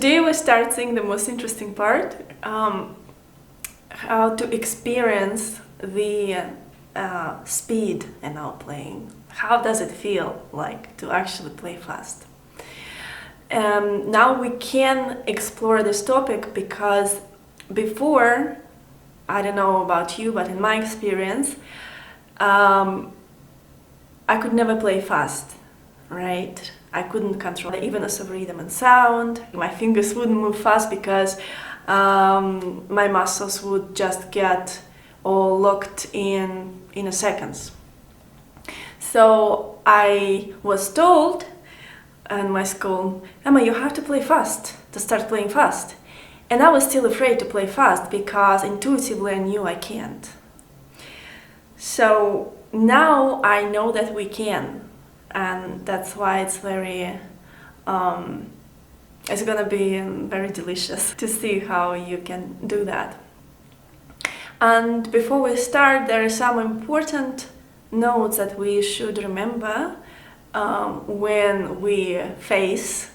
Today we start seeing the most interesting part, how to experience the speed in our playing. How does it feel like to actually play fast? Now we can explore this topic because before, I don't know about you, but in my experience, I could never play fast, right? I couldn't control the evenness of rhythm and sound. My fingers wouldn't move fast because my muscles would just get all locked in a second. So I was told in my school, Emma, you have to play fast, to start playing fast. And I was still afraid to play fast because intuitively I knew I can't. So now I know that we can. And that's why it's very, it's gonna be very delicious to see how you can do that. And before we start, there are some important notes that we should remember when we face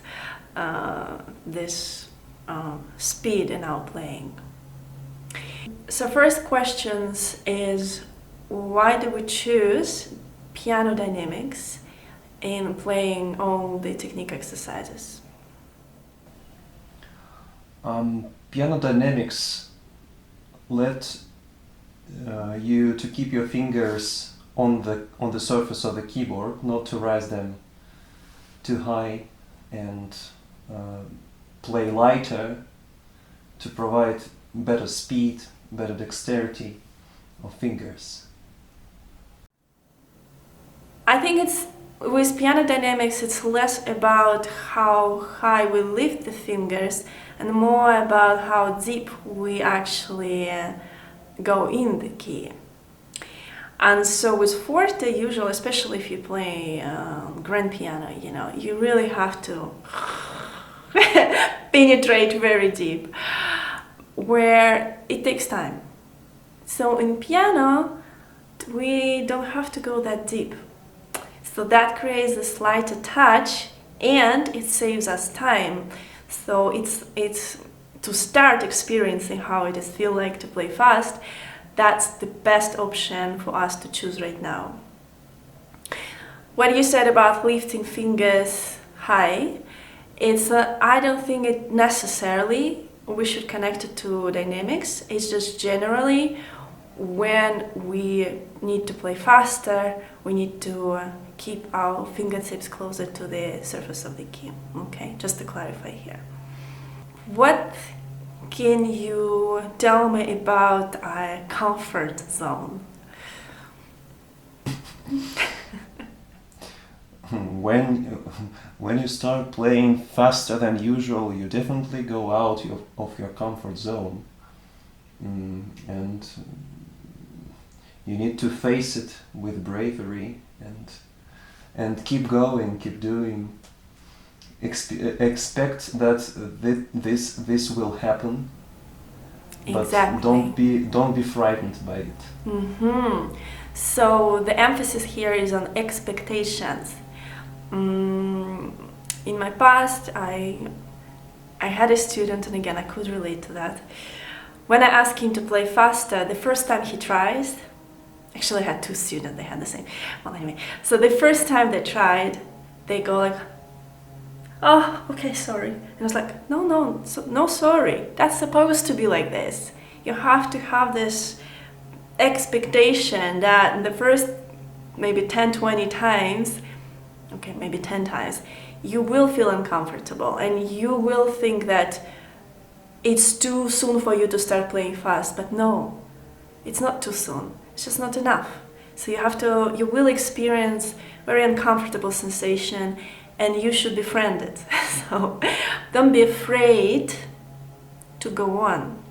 this speed in our playing. So first questions is, why do we choose piano dynamics in playing all the technique exercises? Piano dynamics let you to keep your fingers on the surface of the keyboard, not to raise them too high, and play lighter to provide better speed, better dexterity of fingers. I think with piano dynamics, it's less about how high we lift the fingers and more about how deep we actually go in the key. And so with forte, usually, especially if you play grand piano, you really have to penetrate very deep, where it takes time. So in piano, we don't have to go that deep. So that creates a slighter touch and it saves us time. So it's to start experiencing how it is feel like to play fast, that's the best option for us to choose right now. What you said about lifting fingers high, I don't think it necessarily we should connect it to dynamics. It's just generally when we need to play faster, we need to keep our fingertips closer to the surface of the key. Okay, just to clarify here. What can you tell me about a comfort zone? When you start playing faster than usual, you definitely go out of your comfort zone, and you need to face it with bravery and keep going, keep doing. Expect that this will happen, but exactly. don't be frightened by it. Mm-hmm. So the emphasis here is on expectations. In my past, I had a student, and again I could relate to that. When I asked him to play faster, the first time he tries, actually I had two students, they had the same. Well, anyway, so the first time they tried, they go like, oh, okay, sorry. And I was like, no, sorry. That's supposed to be like this. You have to have this expectation that in the first maybe 10, 20 times, okay, maybe 10 times, you will feel uncomfortable and you will think that it's too soon for you to start playing fast. But no, it's not too soon. It's just not enough. So you will experience very uncomfortable sensation, and you should befriend it. So don't be afraid to go on.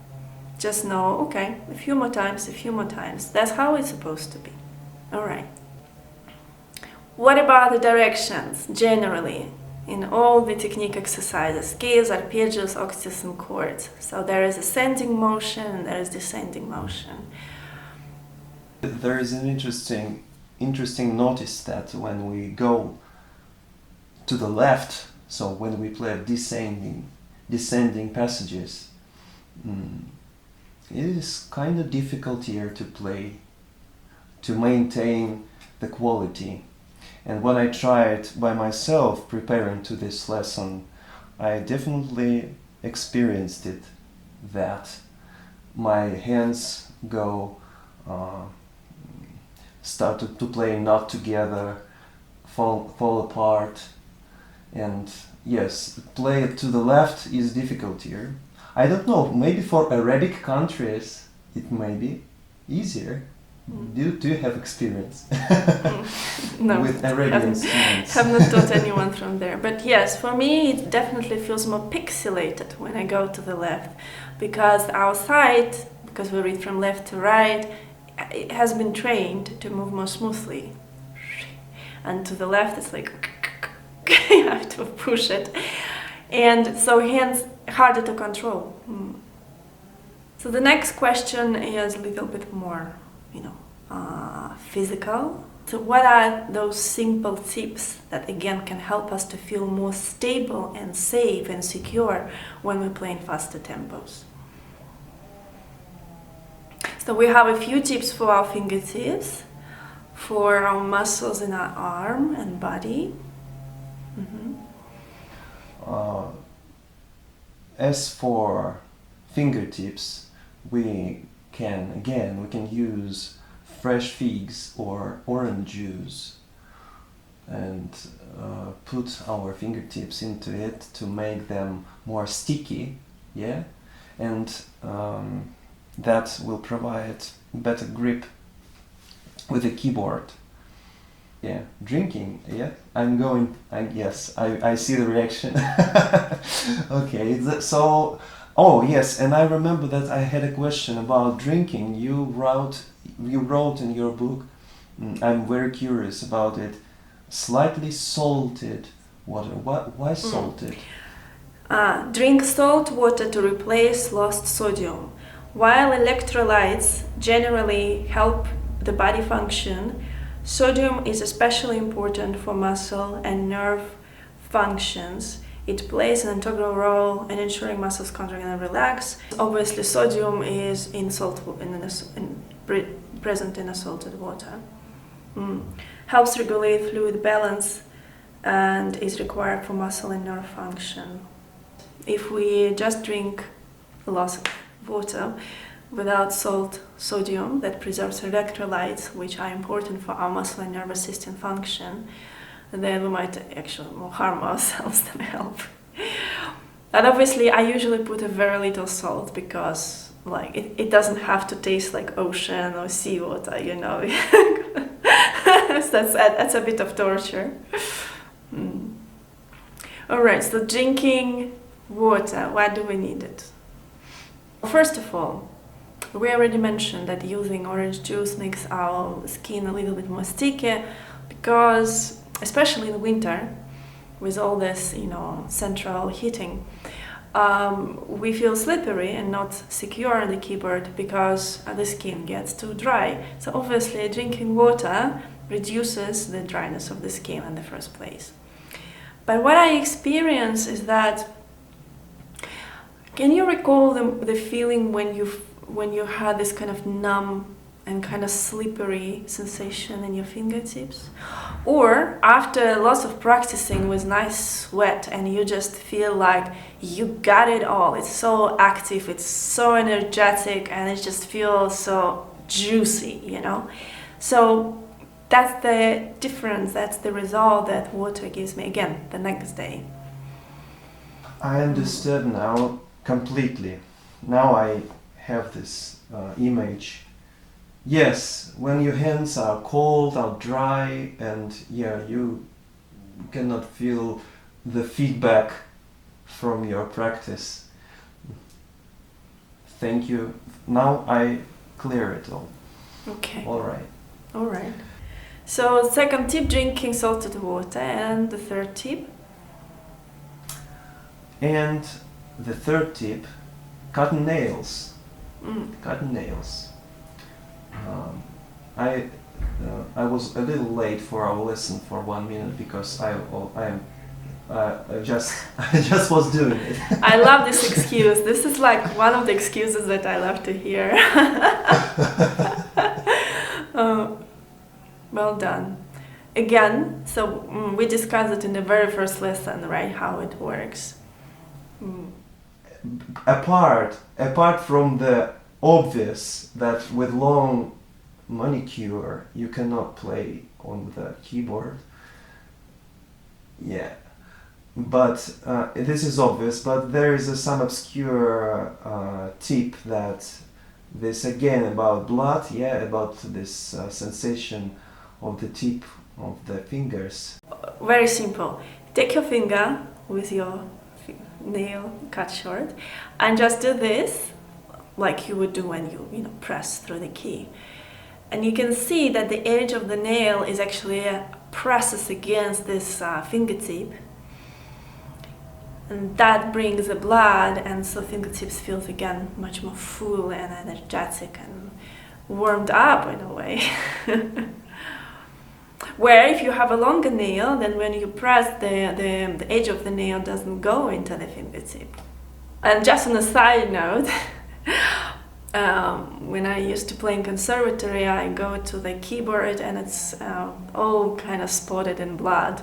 Just know, okay, a few more times. That's how it's supposed to be. All right. What about the directions, generally, in all the technique exercises, scales, arpeggios, octaves, and chords? So there is ascending motion and there is descending motion. There is an interesting notice that when we go to the left, so when we play descending, descending passages. It is kind of difficult here to play, to maintain the quality. And when I tried by myself preparing to this lesson, I definitely experienced it, that my hands go, started to play not together, fall apart, and yes, play to the left is difficult here. I don't know, maybe for Arabic countries it may be easier. Do you have experience No, with Arabian students? Have not taught anyone from there. But yes, for me it definitely feels more pixelated when I go to the left, because our sight, because we read from left to right, it has been trained to move more smoothly. And to the left it's like you have to push it. And so hands harder to control. So the next question is a little bit more, physical. So what are those simple tips that again can help us to feel more stable and safe and secure when we're playing faster tempos? So we have a few tips for our fingertips, for our muscles in our arm and body. As for fingertips, we can use fresh figs or orange juice and put our fingertips into it to make them more sticky, and that will provide better grip with the keyboard. Drinking, I see the reaction. Okay, yes, and I remember that I had a question about drinking. You wrote in your book, I'm very curious about it, slightly salted water. Why salted? Drink salt water to replace lost sodium. While electrolytes generally help the body function, sodium is especially important for muscle and nerve functions. It plays an integral role in ensuring muscles contract and relax. Obviously, sodium is present in salted water. Helps regulate fluid balance and is required for muscle and nerve function. If we just drink lots of water without sodium that preserves electrolytes, which are important for our muscle and nervous system function, then we might actually more harm ourselves than help. And obviously I usually put a very little salt because it doesn't have to taste like ocean or seawater, that's a bit of torture. Alright, so drinking water, why do we need it? First of all, we already mentioned that using orange juice makes our skin a little bit more sticky because, especially in winter, with all this, central heating, we feel slippery and not secure on the keyboard because the skin gets too dry. So obviously drinking water reduces the dryness of the skin in the first place. But what I experience is that, can you recall the feeling when you had this kind of numb and kind of slippery sensation in your fingertips? Or after lots of practicing with nice sweat and you just feel like you got it all, it's so active, it's so energetic, and it just feels so juicy, So that's the difference, that's the result that water gives me again the next day. I understood now completely. Now I have this image. Yes, when your hands are cold or dry and you cannot feel the feedback from your practice. Thank you. Now I clear it all. Okay. All right. So second tip, drinking salted water, and the third tip? And the third tip, cutting nails. Cutting nails. I was a little late for our lesson for 1 minute because I just was doing it. I love this excuse. This is like one of the excuses that I love to hear. Well done. Again, so we discussed it in the very first lesson, right? How it works. Apart from the obvious that with long manicure you cannot play on the keyboard. Yeah. But this is obvious, but there is some obscure tip that this again about blood, about this sensation of the tip of the fingers. Very simple. Take your finger with your nail cut short and just do this like you would do when you press through the key. And you can see that the edge of the nail is actually presses against this fingertip. And that brings the blood, and so fingertips feels again much more full and energetic and warmed up in a way. Where if you have a longer nail, then when you press, the edge of the nail doesn't go into the fingertip. And just on a side note, when I used to play in conservatory, I go to the keyboard and it's all kind of spotted in blood,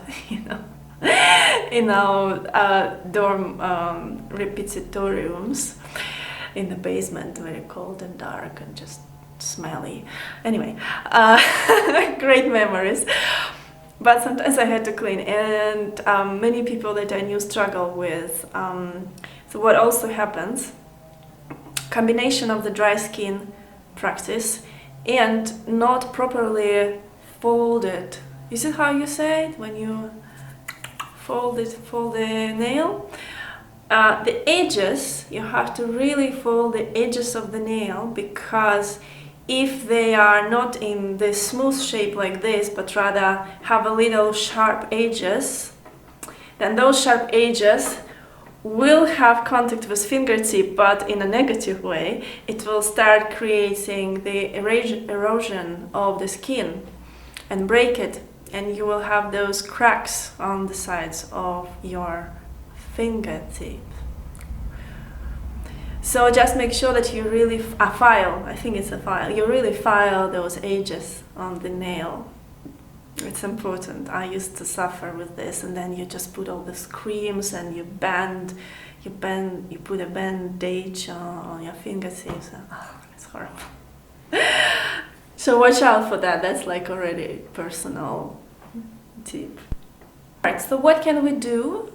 in our dorm repetitoriums in the basement, very cold and dark and just smelly. Anyway, great memories. But sometimes I had to clean, and many people that I knew struggle with. So what also happens, combination of the dry skin practice and not properly folded. Is it how you say it when you fold the nail? The edges, you have to really fold the edges of the nail, because if they are not in the smooth shape like this, but rather have a little sharp edges, then those sharp edges will have contact with fingertip, but in a negative way. It will start creating the erosion of the skin and break it, and you will have those cracks on the sides of your fingertip. So just make sure that you really file, I think it's a file, you really file those edges on the nail. It's important. I used to suffer with this, and then you just put all these creams and you put a bandage on your fingertips. It's horrible. So watch out for that. That's like already personal tip. Right, so what can we do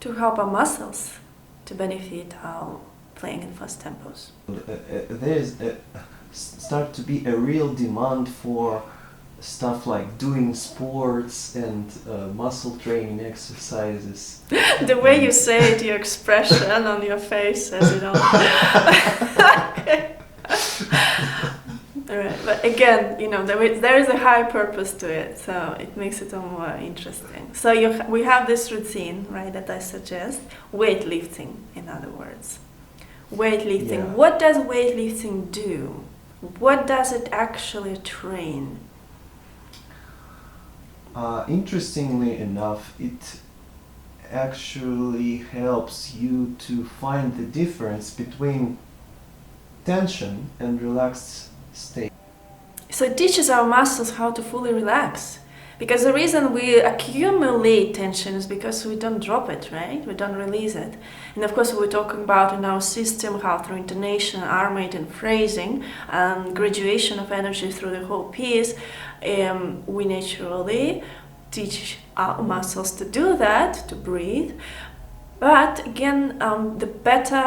to help our muscles to benefit our playing in fast tempos? There's start to be a real demand for stuff like doing sports and muscle training exercises. The way you say it, your expression on your face says it all. All right, but again, there is a high purpose to it, so it makes it all more interesting. So we have this routine, right, that I suggest, weightlifting, in other words. Weightlifting. Yeah. What does weightlifting do? What does it actually train? Interestingly enough, it actually helps you to find the difference between tension and relaxed state. So it teaches our muscles how to fully relax. Because the reason we accumulate tension is because we don't drop it, right? We don't release it. And of course, we're talking about in our system how through intonation, arm rate, and phrasing, graduation of energy through the whole piece, we naturally teach our muscles to do that, to breathe. But again, the better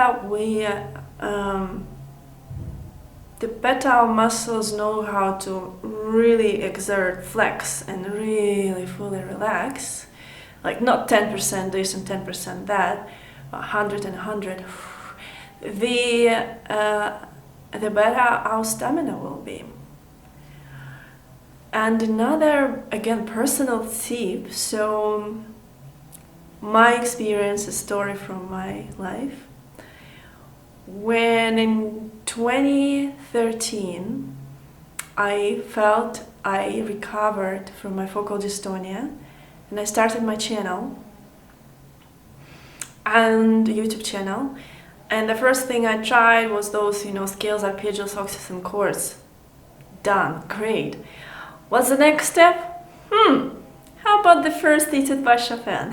our muscles know how to really exert, flex, and really fully relax, like not 10% this and 10% that, 100 and 100, the better our stamina will be. And another, again, personal tip, so my experience, a story from my life. When in 2013 I felt I recovered from my focal dystonia and I started my channel, and YouTube channel. And the first thing I tried was those, scales, arpeggios, octaves, and chords. Done, great. What's the next step? How about the first etude by Chopin?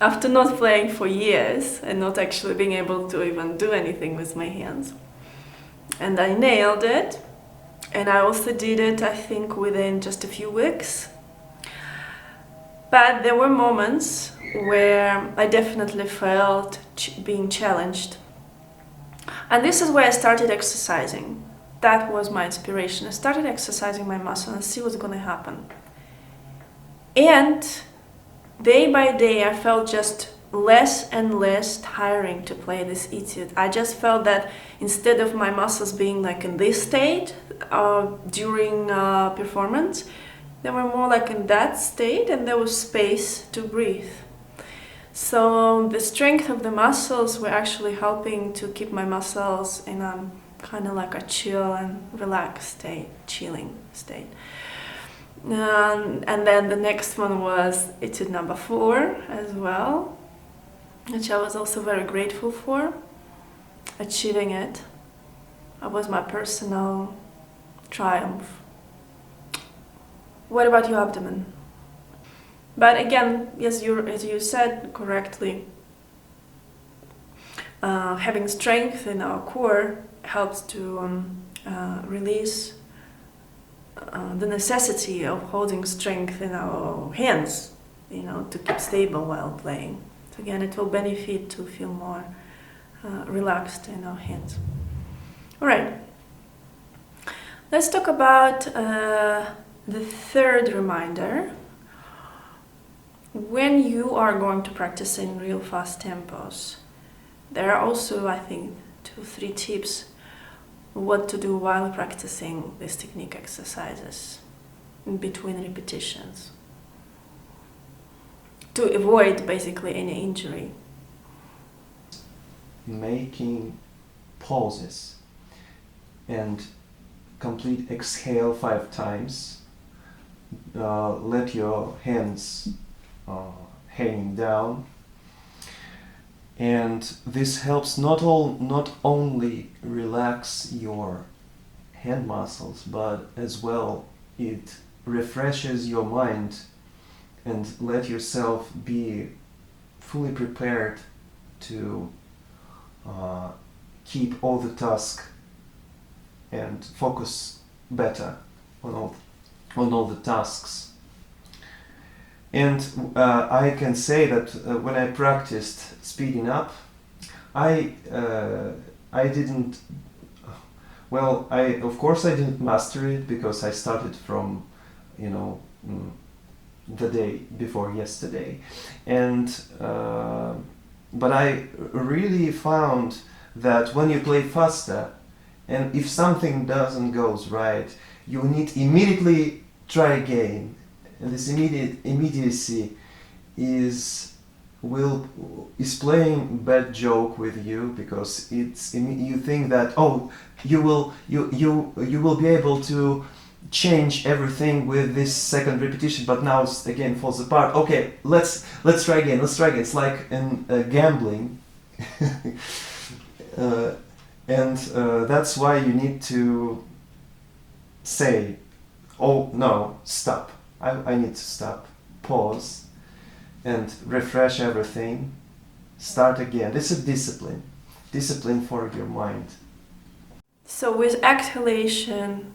After not playing for years and not actually being able to even do anything with my hands. And I nailed it. And I also did it, I think, within just a few weeks. But there were moments where I definitely felt being challenged. And this is where I started exercising. That was my inspiration. I started exercising my muscle and see what's going to happen. And day by day, I felt just less and less tiring to play this etude. I just felt that instead of my muscles being like in this state during performance, they were more like in that state, and there was space to breathe. So the strength of the muscles were actually helping to keep my muscles in a kind of like a chill and relaxed state, chilling state. And then the next one was etude number 4 as well, which I was also very grateful for. Achieving it was my personal triumph. What about your abdomen? But again, as you said correctly, having strength in our core helps to release the necessity of holding strength in our hands, to keep stable while playing. So again, it will benefit to feel more relaxed in our hands. All right, let's talk about the third reminder. When you are going to practice in real fast tempos, there are also, I think, 2-3 tips what to do while practicing these technique exercises in between repetitions to avoid basically any injury. Making pauses and complete exhale 5 times. Let your hands hanging down, and this helps not only relax your hand muscles, but as well it refreshes your mind and let yourself be fully prepared to keep all the task and focus better on all the tasks. And I can say that when I practiced speeding up, I didn't master it because I started from the day before yesterday, and but I really found that when you play faster, and if something doesn't goes right, you need immediately try again. And this immediacy is playing bad joke with you, because you think that you will be able to change everything with this second repetition, but now it again falls apart. Okay, let's try again. It's like in gambling, and that's why you need to say, "Oh no, stop! I need to stop, pause, and refresh everything, start again." This is discipline for your mind. So with exhalation,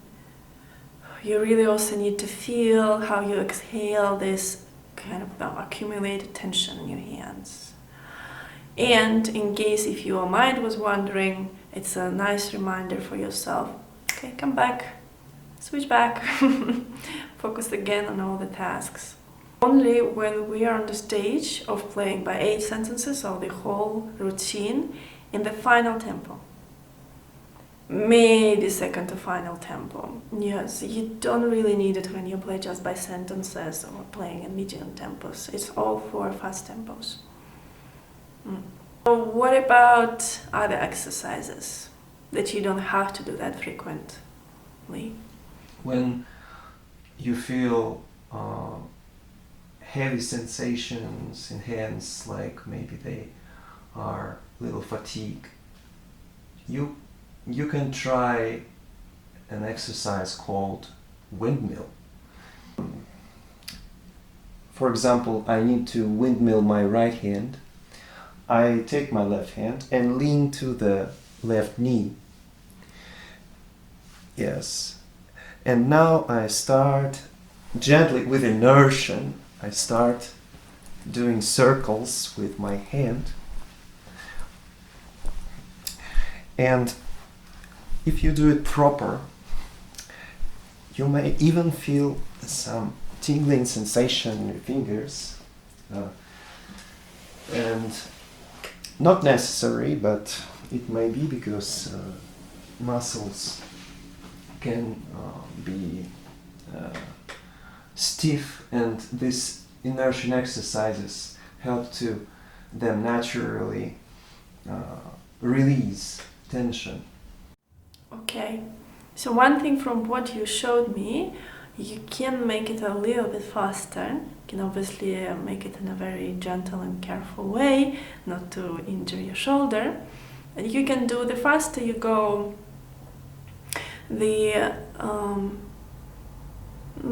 you really also need to feel how you exhale this kind of accumulated tension in your hands. And in case if your mind was wandering, it's a nice reminder for yourself. Okay, come back, switch back, focus again on all the tasks. Only when we are on the stage of playing by 8 sentences or the whole routine in the final tempo. Maybe second to final tempo. Yes, you don't really need it when you play just by sentences or playing in medium tempos. It's all for fast tempos. So what about other exercises that you don't have to do that frequently? When you feel heavy sensations in hands, like maybe they are a little fatigued, you can try an exercise called windmill. For example, I need to windmill my right hand. I take my left hand and lean to the left knee. Yes. And now I start gently, with inertia, I start doing circles with my hand. And if you do it proper, you may even feel some tingling sensation in your fingers. And not necessary, but it may be because muscles can be stiff, and these inertia exercises help to them naturally release tension. Okay, so one thing from what you showed me, you can make it a little bit faster. You can obviously make it in a very gentle and careful way, not to injure your shoulder. And you can do, the faster you go,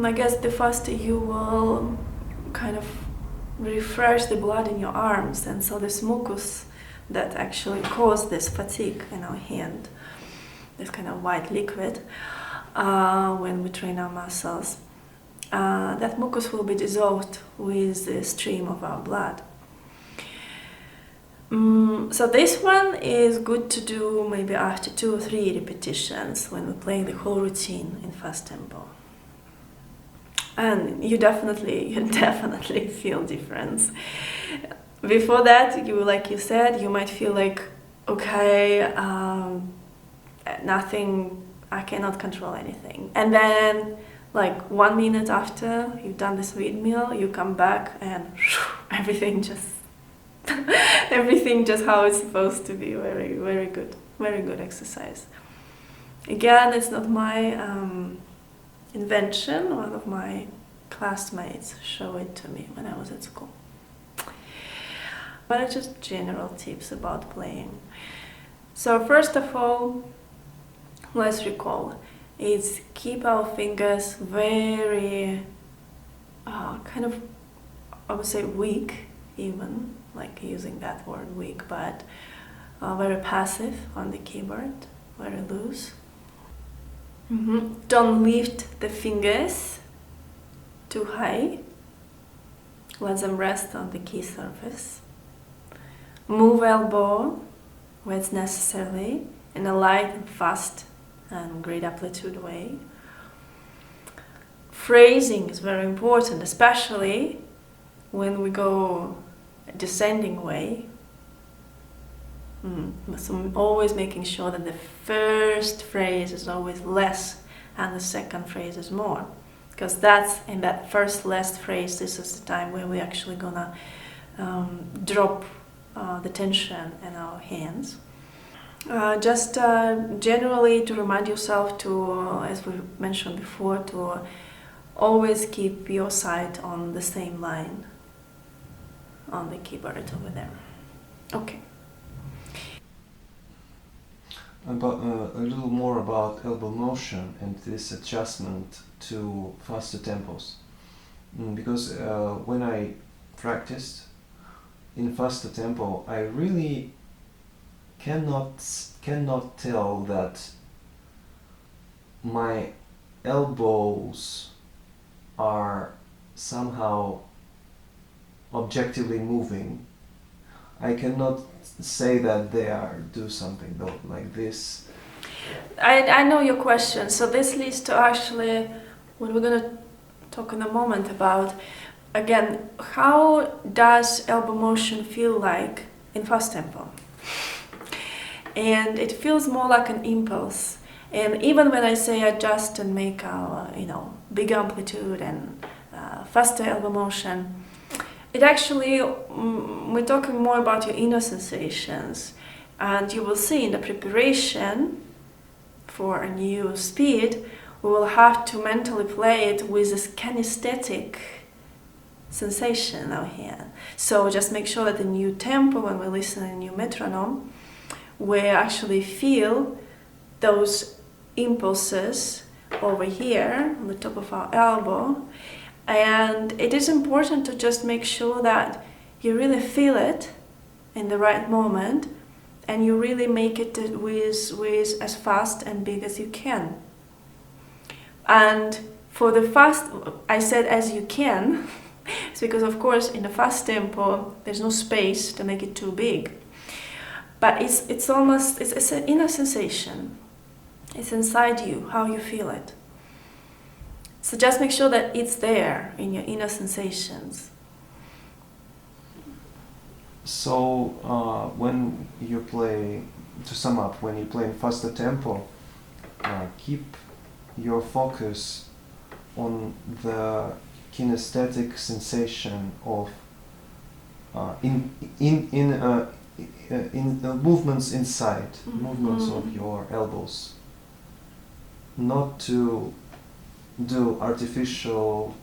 I guess the faster you will kind of refresh the blood in your arms, and so this mucus that actually causes this fatigue in our hand, this kind of white liquid, when we train our muscles, that mucus will be dissolved with the stream of our blood. So this one is good to do maybe after 2 or 3 repetitions when we're playing the whole routine in fast tempo. And you definitely feel difference. Before that, like you said, you might feel like, okay, nothing, I cannot control anything. And then, like 1 minute after you've done this windmill, you come back and everything just how it's supposed to be. Very, very good exercise. Again, it's not my invention. One of my classmates showed it to me when I was at school. But it's just general tips about playing. So first of all, let's recall, is keep our fingers very kind of, I would say weak, even, like using that word weak, but very passive on the keyboard, very loose. Don't lift the fingers too high. Let them rest on the key surface. Move elbow where it's necessary in a light and fast and great amplitude way. Phrasing is very important, especially when we go descending way. So always making sure that the first phrase is always less and the second phrase is more, because that's in that first less phrase, this is the time where we're actually gonna drop the tension in our hands. Just generally to remind yourself to, as we mentioned before, to always keep your sight on the same line on the keyboard over there. Okay. About a little more about elbow motion and this adjustment to faster tempos, because when I practiced in faster tempo, I really cannot tell that my elbows are somehow objectively moving. I cannot say that they do something though, like this. I know your question. So this leads to actually what we're gonna talk in a moment about. Again, how does elbow motion feel like in fast tempo? And it feels more like an impulse. And even when I say adjust and make our, big amplitude and faster elbow motion, it actually, we're talking more about your inner sensations. And you will see in the preparation for a new speed, we will have to mentally play it with this kinesthetic sensation in our hand. So just make sure that the new tempo, when we listen to a new metronome, we actually feel those impulses over here on the top of our elbow. And it is important to just make sure that you really feel it in the right moment, and you really make it with as fast and big as you can. And for the fast, I said as you can, it's because of course in the fast tempo there's no space to make it too big. But it's an inner sensation. It's inside you, how you feel it. So just make sure that it's there in your inner sensations. So when you play, to sum up, when you play in faster tempo, keep your focus on the kinesthetic sensation of in the movements inside, movements of your elbows. Not to do artificial,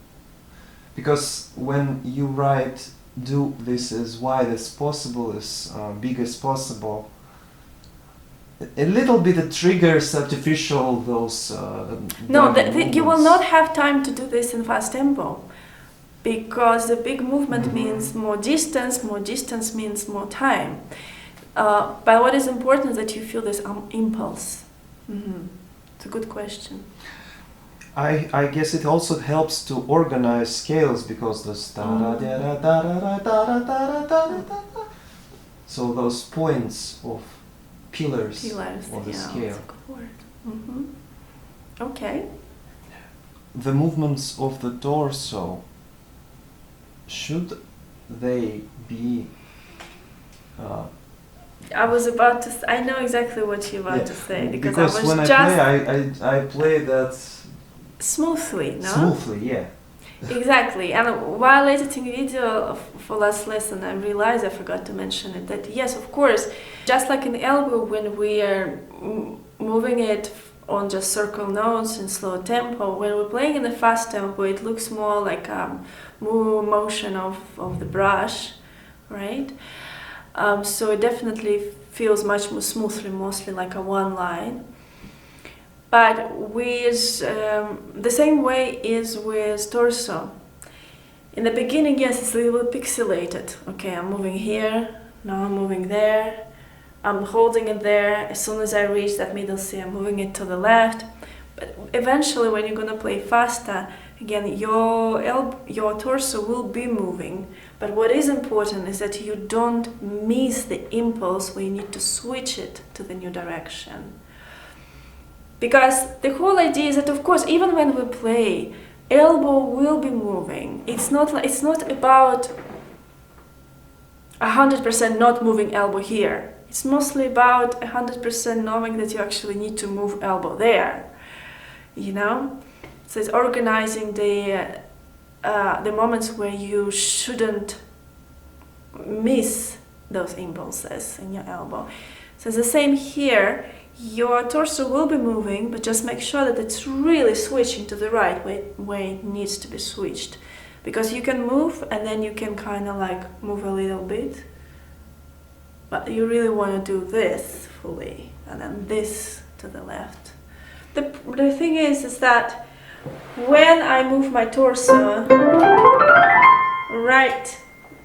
because when you write do this as wide as possible, as big as possible, a little bit it triggers artificial those no, you will not have time to do this in fast tempo, because the big movement means more distance means more time. But what is important is that you feel this impulse. It's a good question. I guess it also helps to organize scales, because the so those points of pillars of the scale. That's a good word. Okay. The movements of the torso, should they be I was about to. I know exactly what you're about to say, because I was when just I play that smoothly, no? smoothly, yeah. Exactly. And while editing video for last lesson, I realized I forgot to mention it, that yes, of course, just like in the elbow, when we are moving it on just circle notes in slow tempo, when we're playing in the fast tempo, it looks more like motion of the brush, right? So it definitely feels much more smoothly, mostly like a one line. But with the same way is with torso. In the beginning, yes, it's a little pixelated. Okay, I'm moving here, now I'm moving there, I'm holding it there. As soon as I reach that middle C, I'm moving it to the left. But eventually, when you're gonna play faster, again, your torso will be moving. But what is important is that you don't miss the impulse when you need to switch it to the new direction. Because the whole idea is that, of course, even when we play, elbow will be moving. It's not about 100% not moving elbow here. It's mostly about 100% knowing that you actually need to move elbow there. You know, so it's organizing the moments where you shouldn't miss those impulses in your elbow. So it's the same here. Your torso will be moving, but just make sure that it's really switching to the right way it needs to be switched. Because you can move and then you can kind of like move a little bit, but you really want to do this fully and then this to the left. The thing is that when I move my torso right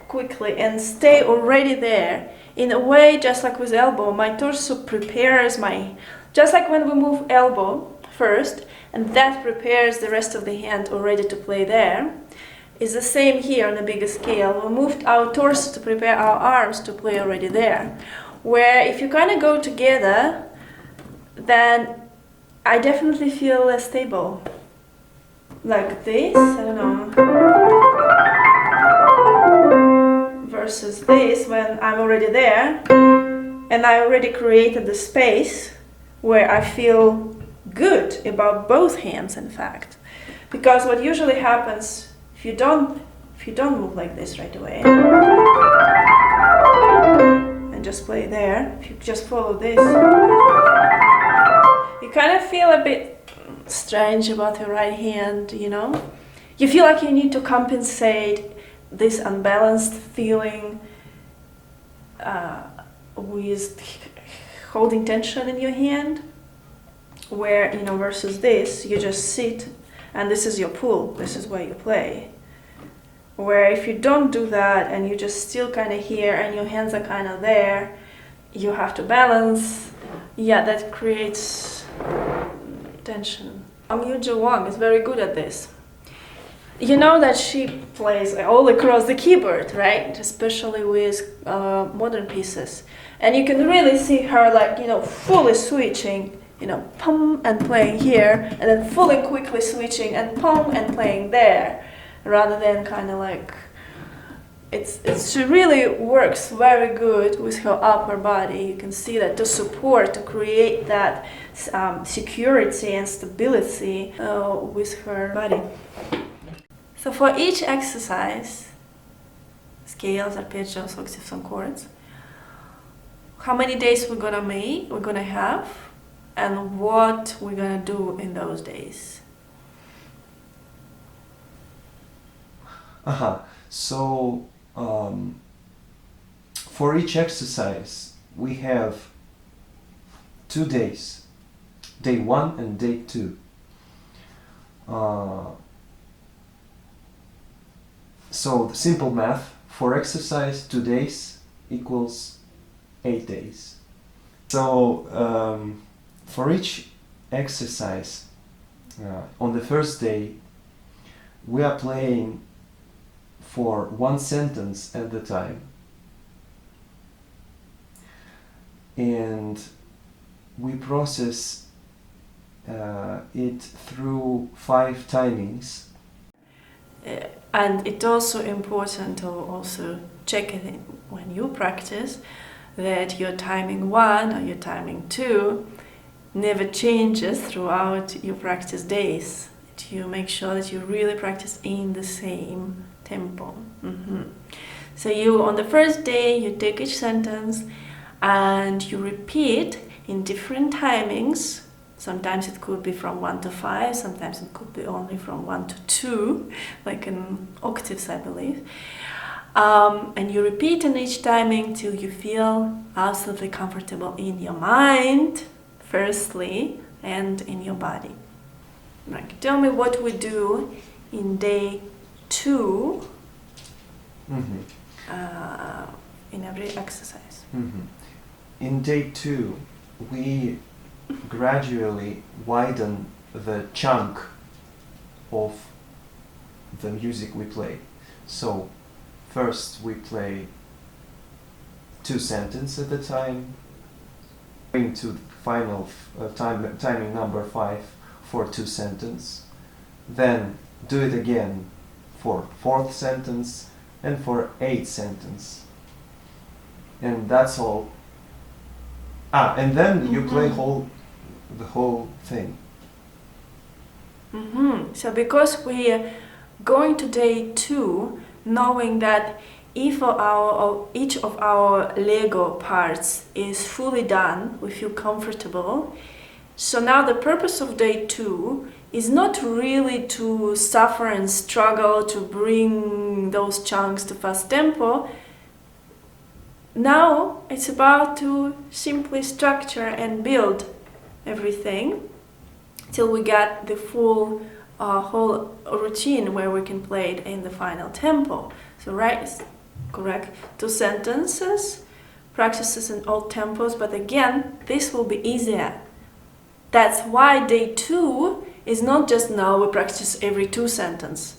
quickly and stay already there, in a way, just like with elbow, my torso prepares just like when we move elbow first, and that prepares the rest of the hand already to play there, is the same here on a bigger scale. We moved our torso to prepare our arms to play already there. Where if you kind of go together, then I definitely feel less stable. Like this, I don't know. Versus this, when I'm already there and I already created the space where I feel good about both hands, in fact. Because what usually happens if you don't move like this right away and just play there, if you just follow this, you kind of feel a bit strange about your right hand, you know? You feel like you need to compensate this unbalanced feeling with holding tension in your hand, where, you know, versus this, you just sit and this is your pull, this is where you play. Where if you don't do that and you just still kind of here and your hands are kind of there, you have to balance. Yeah, that creates tension. Yuja Wang is very good at this. You know that she plays all across the keyboard, right? Especially with modern pieces. And you can really see her, like, you know, fully switching, you know, pum and playing here, and then fully quickly switching and pum and playing there, rather than kind of like, she really works very good with her upper body. You can see that to support, to create that security and stability with her body. So for each exercise, scales, arpeggios, octaves, and chords, how many days we're gonna have, and what we're gonna do in those days. So for each exercise we have 2 days, day 1 and day 2. So the simple math, for exercise 2 days equals 8 days. So for each exercise, on the first day we are playing for 1 sentence at a time, and we process it through 5 timings. And it's also important to also check it when you practice that your timing 1 or your timing 2 never changes throughout your practice days. That you make sure that you really practice in the same tempo. So you, on the first day, you take each sentence and you repeat in different timings. Sometimes it could be from 1 to 5, sometimes it could be only from 1 to 2, like in octaves, I believe. And you repeat in each timing till you feel absolutely comfortable in your mind, firstly, and in your body. Like, tell me what we do in day 2 in every exercise. In day 2, we gradually widen the chunk of the music we play. So first we play 2 sentences at a time, going to the final timing number 5 for 2 sentences, then do it again for 4th sentence and for 8th sentence, and that's all. And then you play the whole thing. So because we are going to day 2, knowing that if each of our Lego parts is fully done, we feel comfortable. So now the purpose of day 2 is not really to suffer and struggle to bring those chunks to fast tempo. Now it's about to simply structure and build everything till we get the full whole routine where we can play it in the final tempo. So correct, 2 sentences, practices in all tempos, but again, this will be easier. That's why day 2 is not just now we practice every 2 sentences.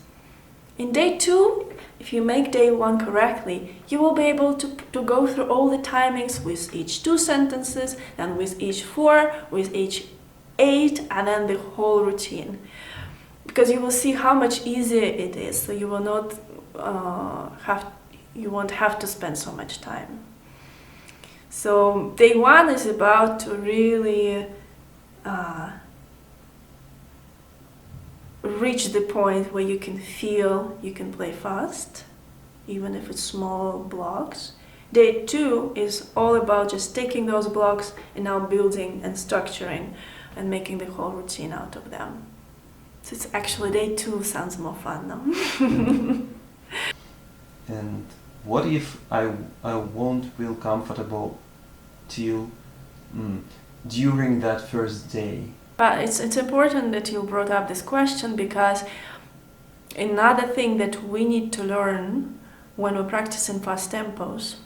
In day 2, if you make day 1 correctly, you will be able to go through all the timings with each 2 sentences, and with each 4, with each 8, and then the whole routine. Because you will see how much easier it is, so you will not you won't have to spend so much time. So day 1 is about to really reach the point where you can feel you can play fast, even if it's small blocks. Day 2 is all about just taking those blocks and now building and structuring and making the whole routine out of them. So it's actually day 2 sounds more fun now. And what if I won't feel comfortable till during that first day? But it's important that you brought up this question, because another thing that we need to learn when we practice in fast tempos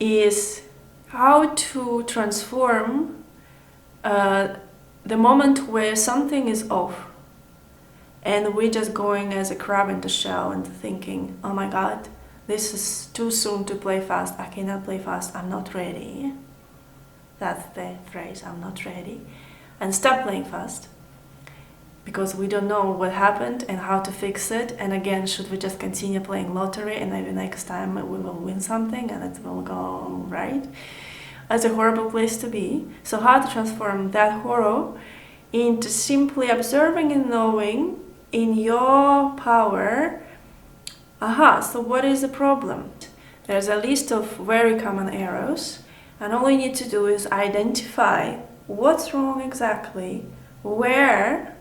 is how to transform the moment where something is off and we're just going as a crab in the shell and thinking, oh my god, this is too soon to play fast, I cannot play fast, I'm not ready. That's the phrase, I'm not ready. And stop playing fast, because we don't know what happened and how to fix it. And again, should we just continue playing lottery and maybe next time we will win something and it will go right? That's a horrible place to be. So how to transform that horror into simply observing and knowing in your power, so what is the problem? There's a list of very common errors, and all you need to do is identify what's wrong exactly, where,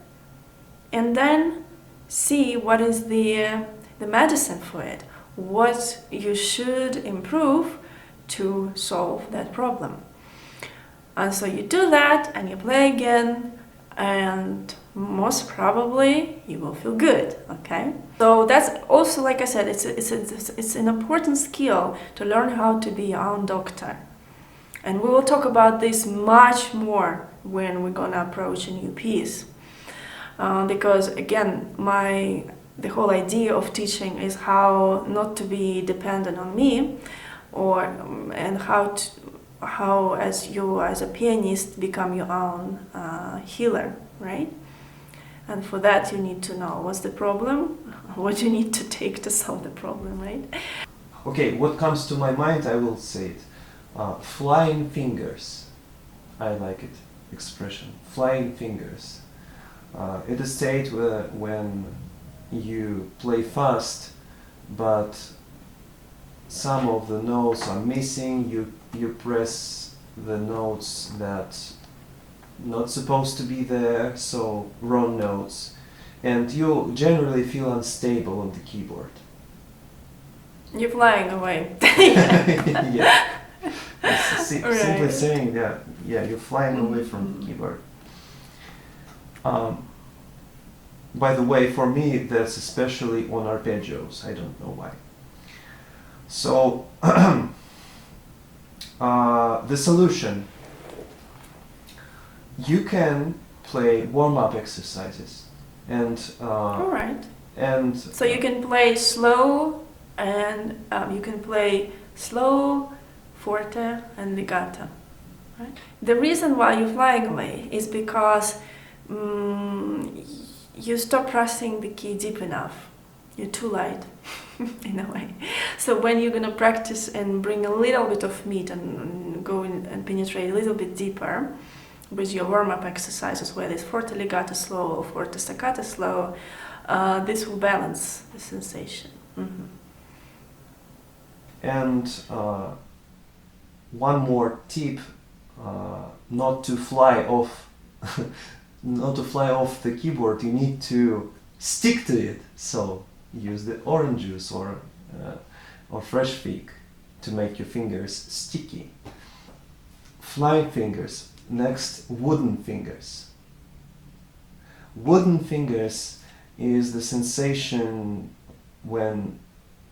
and then see what is the medicine for it, what you should improve to solve that problem. And so you do that and you play again, and most probably you will feel good, okay? So that's also, like I said, it's an important skill to learn how to be your own doctor. And we will talk about this much more when we're gonna approach a new piece. Because again, the whole idea of teaching is how not to be dependent on me, and how as a pianist become your own healer, right? And for that you need to know what's the problem, what you need to take to solve the problem, right? Okay, what comes to my mind, I will say it. Flying fingers. I like it, expression. Flying fingers. It is a state when you play fast, but some of the notes are missing. You press the notes that not supposed to be there, so wrong notes, and you generally feel unstable on the keyboard. You're flying away. Yeah. Right. Simply saying that, yeah, you're flying away from the keyboard. By the way, for me, that's especially on arpeggios. I don't know why. So, the solution. You can play warm-up exercises, and All right. And so you can play slow, and you can play slow, forte, and legato. Right? The reason why you're flying away is because you stop pressing the key deep enough. You're too light, in a way. So when you're gonna practice and bring a little bit of meat and go in and penetrate a little bit deeper with your warm-up exercises, whether it's forte legato slow or forte staccato slow, this will balance the sensation. Mm-hmm. And one more tip: not to fly off, not to fly off the keyboard. You need to stick to it. So use the orange juice or fresh fig to make your fingers sticky. Flying fingers. Next, wooden fingers. Wooden fingers is the sensation when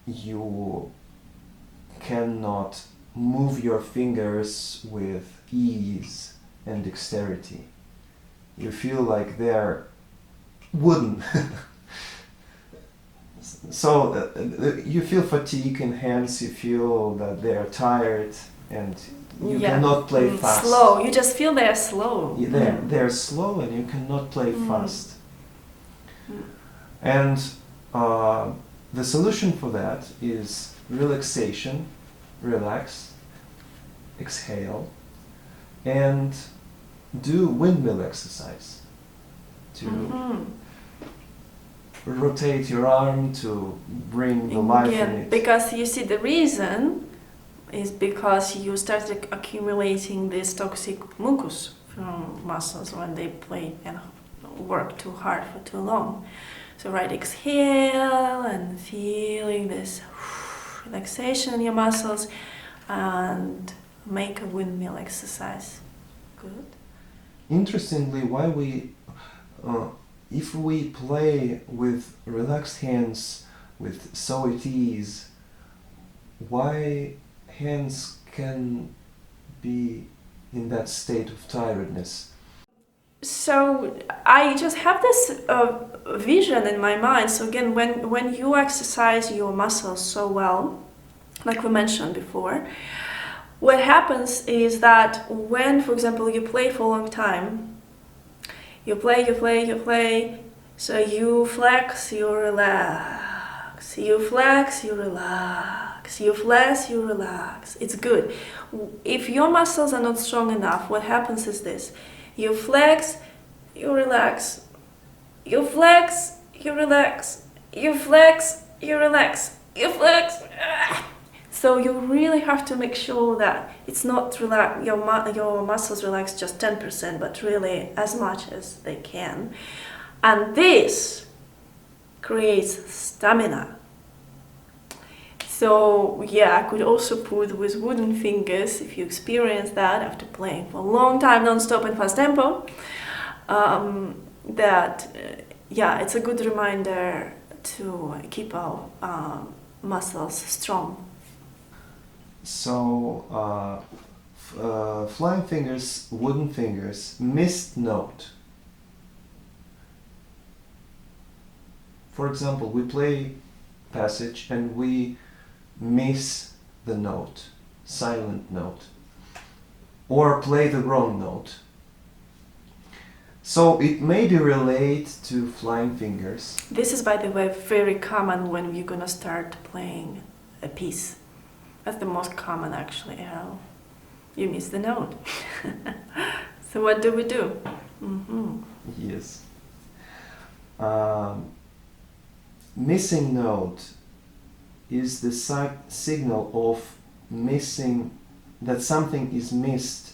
you cannot move your fingers with ease and dexterity. You feel like they're wooden. So you feel fatigue in hands, you feel that they're tired, and you cannot play fast. Slow, you just feel they're slow. Yeah, they're slow and you cannot play fast. And the solution for that is relaxation, relax, exhale, and do windmill exercise to rotate your arm, to bring the life in it. Because you see, the reason is because you start accumulating this toxic mucus from muscles when they play, and work too hard for too long. So right exhale and feeling this relaxation in your muscles and make a windmill exercise. Good. Interestingly, if we play with relaxed hands, with so at ease, why hands can be in that state of tiredness? So I just have this vision in my mind. So again, when you exercise your muscles so well, like we mentioned before, what happens is that when, for example, you play for a long time, you play, so you flex, you relax, you flex, you relax, you flex, you relax. It's good. If your muscles are not strong enough, what happens is this. You flex, you relax, you flex, you relax, you flex, you relax, you flex. So you really have to make sure that it's not your muscles relax just 10%, but really as much as they can. And this creates stamina. So yeah, I could also put with wooden fingers, if you experience that after playing for a long time non-stop and fast tempo, it's a good reminder to keep our muscles strong. So flying fingers, wooden fingers, missed note. For example, we play passage and we miss the note, silent note, or play the wrong note. So it may be related to flying fingers. This is, by the way, very common when you're gonna start playing a piece. That's the most common, actually, how you miss the note. So what do we do? Mm-hmm. Yes. Missing note is the signal of missing, that something is missed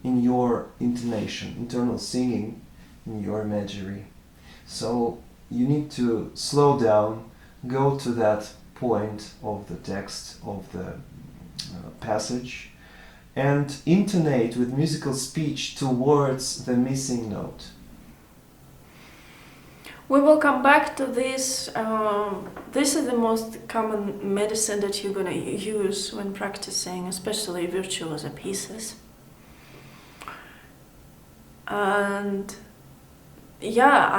in your intonation, internal singing, in your imagery. So you need to slow down, go to that point of the text, of the passage, and intonate with musical speech towards the missing note. We will come back to this. This is the most common medicine that you're gonna use when practicing, especially virtuoso pieces. And yeah,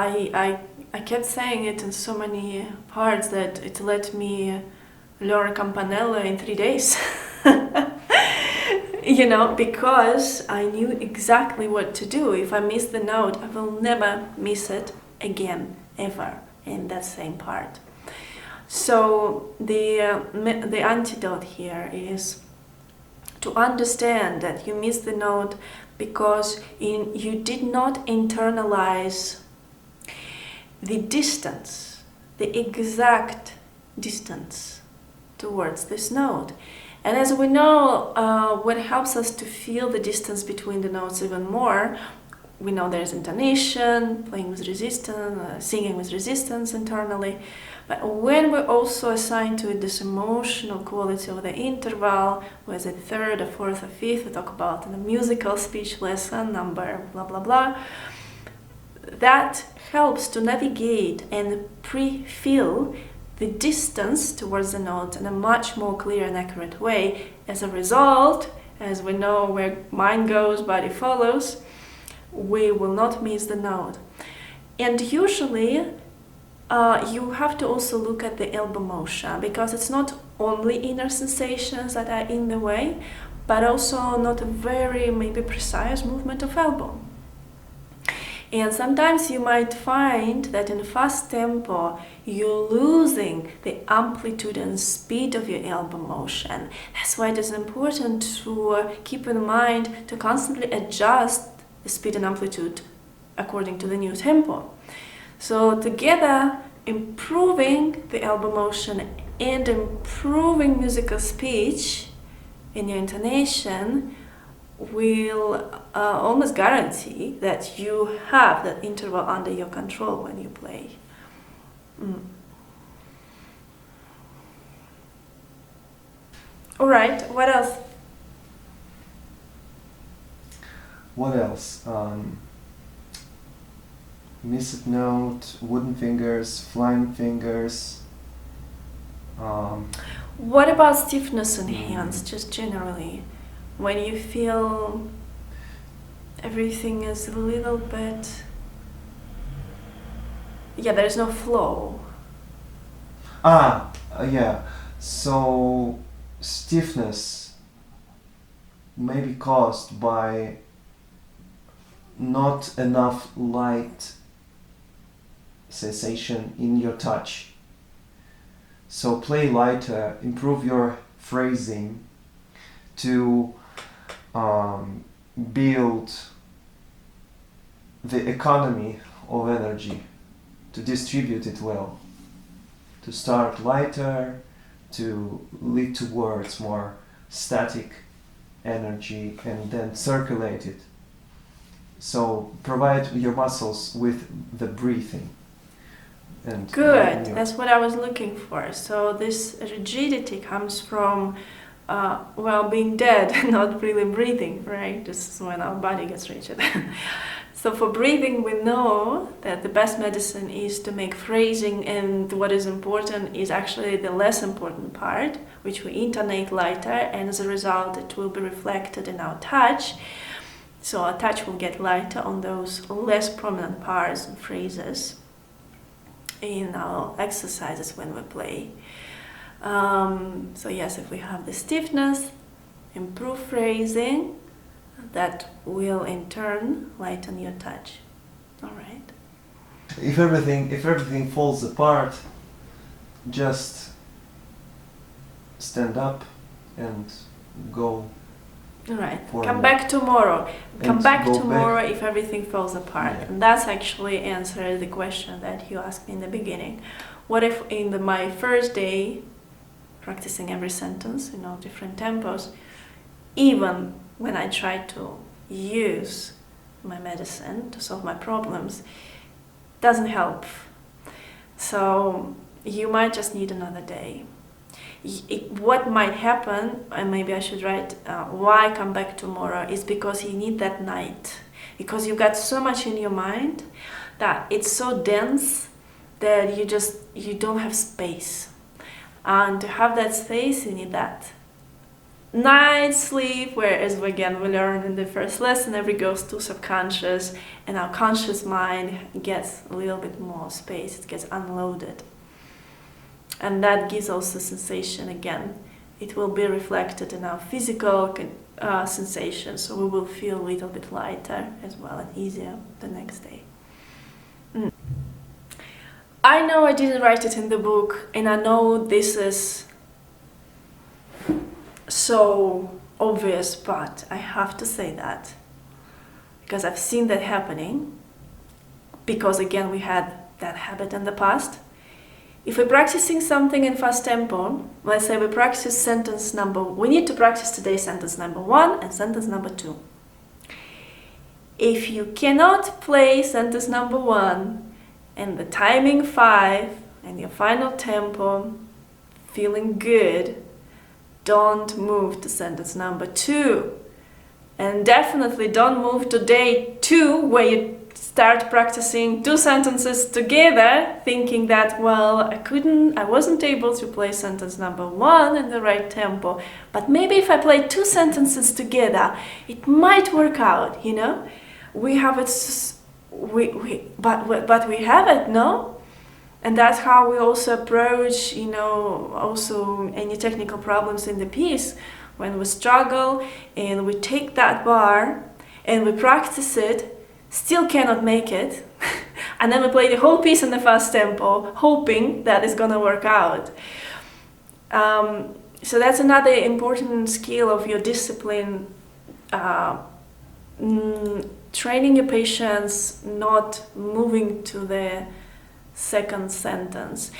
I kept saying it in so many parts that it let me learn campanella in 3 days. Because I knew exactly what to do. If I miss the note, I will never miss it again, ever, in that same part. So the antidote here is to understand that you missed the note because you did not internalize the distance, the exact distance towards this note. And as we know, what helps us to feel the distance between the notes even more, we know there's intonation, playing with resistance, singing with resistance internally. But when we also assign to it this emotional quality of the interval, whether it's third or fourth or fifth, we talk about in the musical speech lesson, number blah blah blah, that helps to navigate and pre-feel the distance towards the note in a much more clear and accurate way. As a result, as we know, where mind goes, body follows, we will not miss the note. And usually you have to also look at the elbow motion, because it's not only inner sensations that are in the way, but also not a very maybe precise movement of elbow. And sometimes you might find that in fast tempo you're losing the amplitude and speed of your elbow motion. That's why it is important to keep in mind to constantly adjust the speed and amplitude according to the new tempo. So together, improving the elbow motion and improving musical speech in your intonation will almost guarantee that you have that interval under your control when you play. All right, what else? What else? Missed note, wooden fingers, flying fingers. What about stiffness in hands, just generally? When you feel everything is a little bit... Yeah, there's no flow. Yeah. So, stiffness may be caused by not enough light sensation in your touch. So play lighter, improve your phrasing to build the economy of energy, to distribute it well, to start lighter, to lead towards more static energy and then circulate it. So provide your muscles with the breathing. And Good, that's what I was looking for. So this rigidity comes from, being dead, not really breathing, right? This is when our body gets rigid. So for breathing, we know that the best medicine is to make phrasing, and what is important is actually the less important part, which we intonate lighter, and as a result it will be reflected in our touch. So our touch will get lighter on those less prominent parts and phrases in our exercises when we play. So yes, if we have the stiffness, improve phrasing, that will in turn lighten your touch. All right. If everything falls apart, just stand up and go. All right. Come back tomorrow. If everything falls apart. Yeah. And that's actually answered the question that you asked me in the beginning. What if in my first day, practicing every sentence, different tempos, even when I try to use my medicine to solve my problems, doesn't help. So you might just need another day. What might happen, and maybe I should write why come back tomorrow, is because you need that night. Because you've got so much in your mind that it's so dense that you don't have space. And to have that space, you need that night sleep, whereas again we learned in the first lesson, every goes to subconscious, and our conscious mind gets a little bit more space, it gets unloaded. And that gives us a sensation again. It will be reflected in our physical sensation, so we will feel a little bit lighter as well and easier the next day. I know I didn't write it in the book, and I know this is so obvious, but I have to say that because I've seen that happening, because again we had that habit in the past. If we're practicing something in fast tempo, let's say we practice we need to practice today sentence number 1 and sentence number 2. If you cannot play sentence number 1 and the timing 5 and your final tempo feeling good, don't move to sentence number 2. And definitely don't move to day 2 where you start practicing 2 sentences together, thinking that, I wasn't able to play sentence number 1 in the right tempo, but maybe if I play 2 sentences together, it might work out, We have it, but we have it, no? And that's how we also approach, also any technical problems in the piece. When we struggle and we take that bar and we practice it, still cannot make it, and then we play the whole piece in the fast tempo, hoping that it's gonna work out. So that's another important skill of your discipline, training your patience, not moving to the second sentence.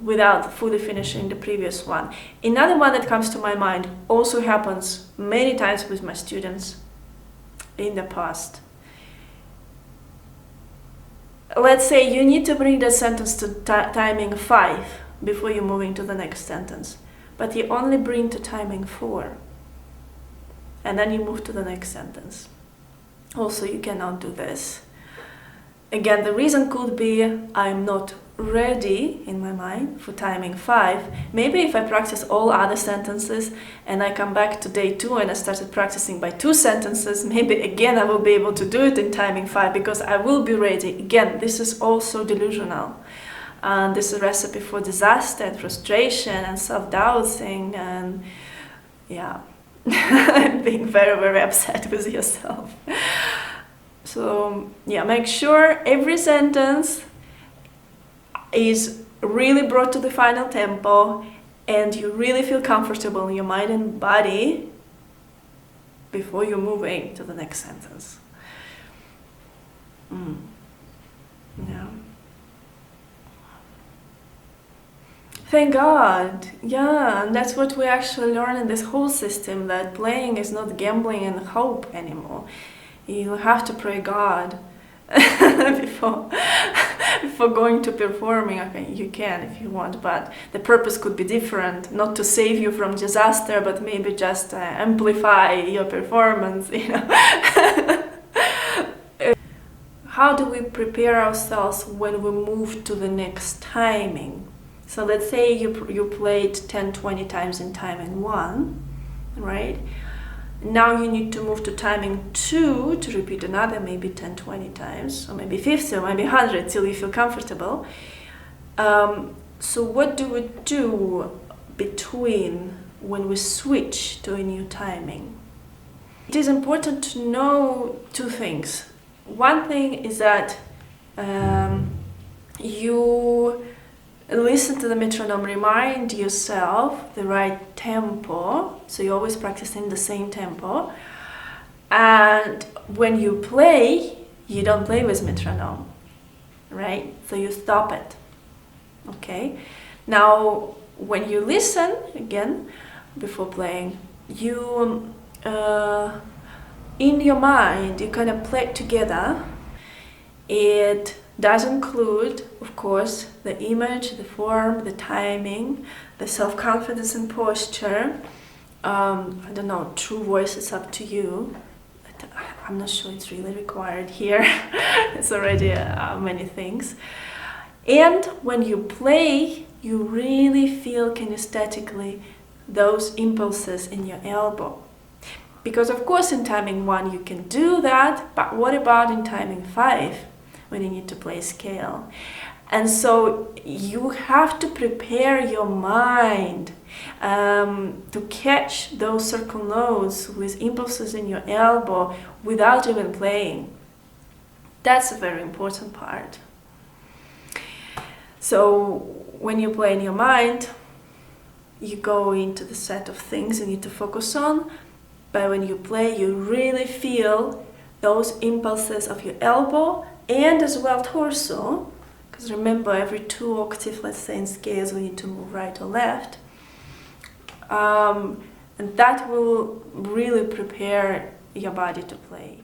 without fully finishing the previous one. Another one that comes to my mind also happens many times with my students in the past. Let's say you need to bring the sentence to timing 5 before you're moving to the next sentence, but you only bring to timing 4, and then you move to the next sentence. Also, you cannot do this. Again, the reason could be I'm not ready in my mind for timing 5. Maybe if I practice all other sentences and I come back to day 2 and I started practicing by 2 sentences, maybe again I will be able to do it in timing 5 because I will be ready. Again, this is also delusional. And this is a recipe for disaster and frustration and self-doubting and yeah, being very, very upset with yourself. So yeah, make sure every sentence is really brought to the final tempo and you really feel comfortable in your mind and body before you're moving to the next sentence. Yeah. Thank God. Yeah, and that's what we actually learn in this whole system, that playing is not gambling and hope anymore. You have to pray God before going to performing. Okay, you can if you want, but the purpose could be different, not to save you from disaster, but maybe just amplify your performance, you know. How do we prepare ourselves when we move to the next timing? So let's say you played 10-20 times in timing 1, right? Now you need to move to timing 2 to repeat another maybe 10-20 times, or maybe 50, or maybe 100 till you feel comfortable. So what do we do between when we switch to a new timing? It is important to know 2 things. One thing is that you listen to the metronome, remind yourself the right tempo, so you're always practicing the same tempo. And when you play, you don't play with metronome, right? So you stop it, okay? Now, when you listen, again, before playing, you, in your mind, you kind of play it together. It does include, of course, the image, the form, the timing, the self-confidence and posture. I don't know, true voice is up to you. I'm not sure it's really required here. It's already many things. And when you play, you really feel kinesthetically those impulses in your elbow. Because of course in timing 1 you can do that, but what about in timing 5? When you need to play scale. And so you have to prepare your mind to catch those circle notes with impulses in your elbow without even playing. That's a very important part. So when you play in your mind, you go into the set of things you need to focus on, but when you play, you really feel those impulses of your elbow and as well torso, because remember every 2 octaves, let's say in scales, we need to move right or left. And that will really prepare your body to play.